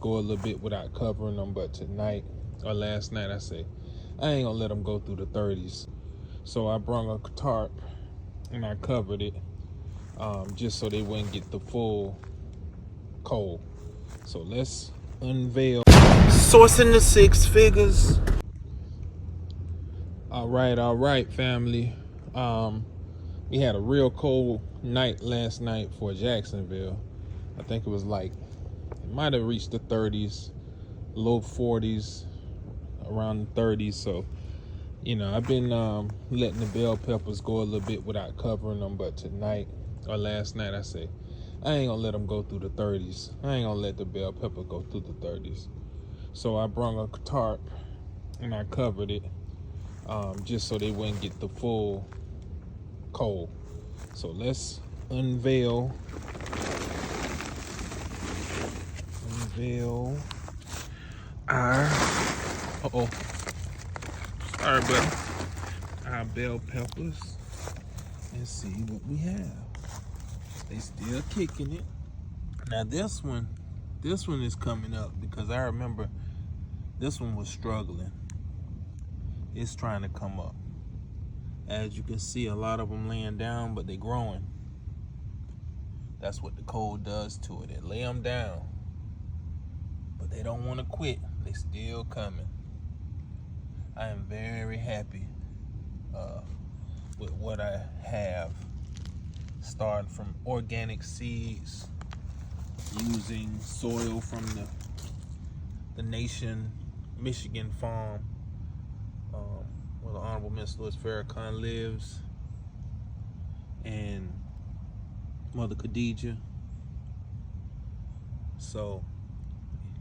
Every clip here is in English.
go a little bit without covering them, but tonight or last night I ain't gonna let them go through the 30s. So I brought a tarp and I covered it just so they wouldn't get the full cold. So let's unveil. Sourcing the six figures. All right, family. We had a real cold night last night for Jacksonville. I think it was like, it might have reached the 30s, low 40s, around the 30s. So, I've been letting the bell peppers go a little bit without covering them, but tonight or last night I ain't gonna let them go through the 30s. I ain't gonna let the bell pepper go through the 30s. So I brought a tarp and I covered it just so they wouldn't get the full cold. So let's unveil our sorry, buddy, our bell peppers and see what we have. They still kicking it. Now this one is coming up because I remember this one was struggling. It's trying to come up. As you can see, a lot of them laying down, but they're growing. That's what the cold does to it. It lay them down, but they don't want to quit. They still coming. I am very happy with what I have. Starting from organic seeds, using soil from the Nation Michigan farm, where the Honorable Miss Louis Farrakhan lives, and Mother Khadijah. So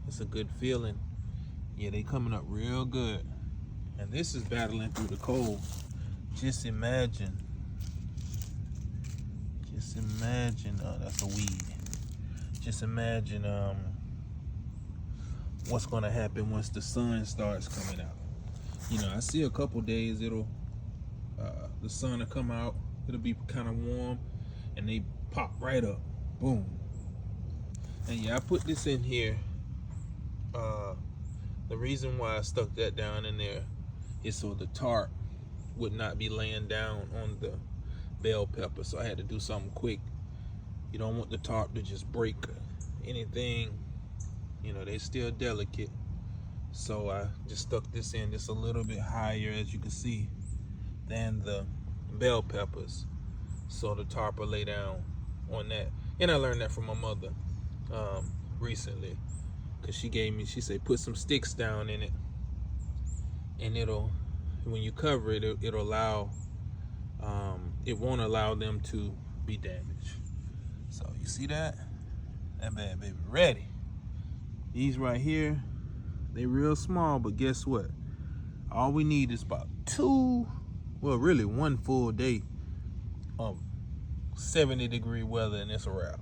it's a good feeling. Yeah, they coming up real good. And this is battling through the cold. Just imagine, that's a weed. Just imagine what's gonna happen once the sun starts coming out. I see a couple days the sun will come out, it'll be kind of warm, and they pop right up, boom. And yeah, I put this in here. The reason why I stuck that down in there is so the tarp would not be laying down on the bell pepper. So I had to do something quick. You don't want the tarp to just break anything. They're still delicate. So I just stuck this in just a little bit higher, as you can see, than the bell peppers. So the tarp will lay down on that. And I learned that from my mother recently. Because she said, put some sticks down in it. And when you cover it, it'll allow, it won't allow them to be damaged. So you see that? That bad baby ready. These right here, they real small, but guess what? All we need is about really one full day of 70-degree weather, and it's a wrap.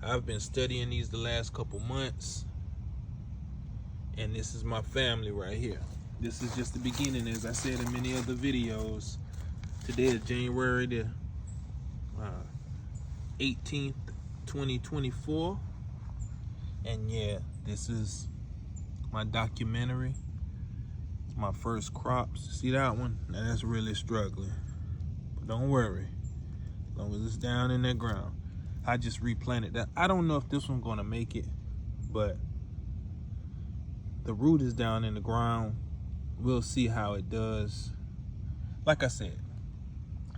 I've been studying these the last couple months, and this is my family right here. This is just the beginning, as I said in many other videos. Today is January the 18th, 2024. And yeah, this is my documentary. It's my first crops. See that one? Now that's really struggling. But don't worry. As long as it's down in that ground. I just replanted that. I don't know if this one's gonna make it, but the root is down in the ground. We'll see how it does. Like I said,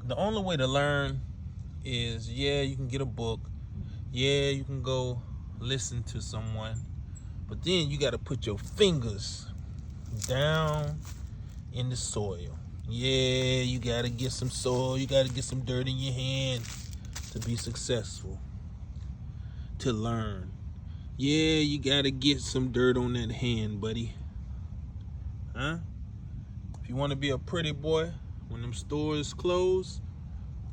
the only way to learn is, yeah, you can get a book. Yeah, you can go listen to someone. But then you got to put your fingers down in the soil. Yeah, you got to get some soil. You got to get some dirt in your hand to be successful, to learn. Yeah, you got to get some dirt on that hand, buddy. Huh? If you want to be a pretty boy, when them stores close,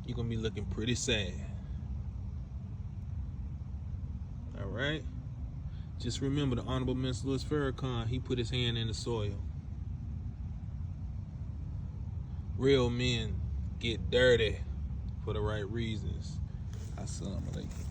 you're going to be looking pretty sad. All right? Just remember the Honorable Miss Louis Farrakhan, he put his hand in the soil. Real men get dirty for the right reasons. Assalamu alaikum.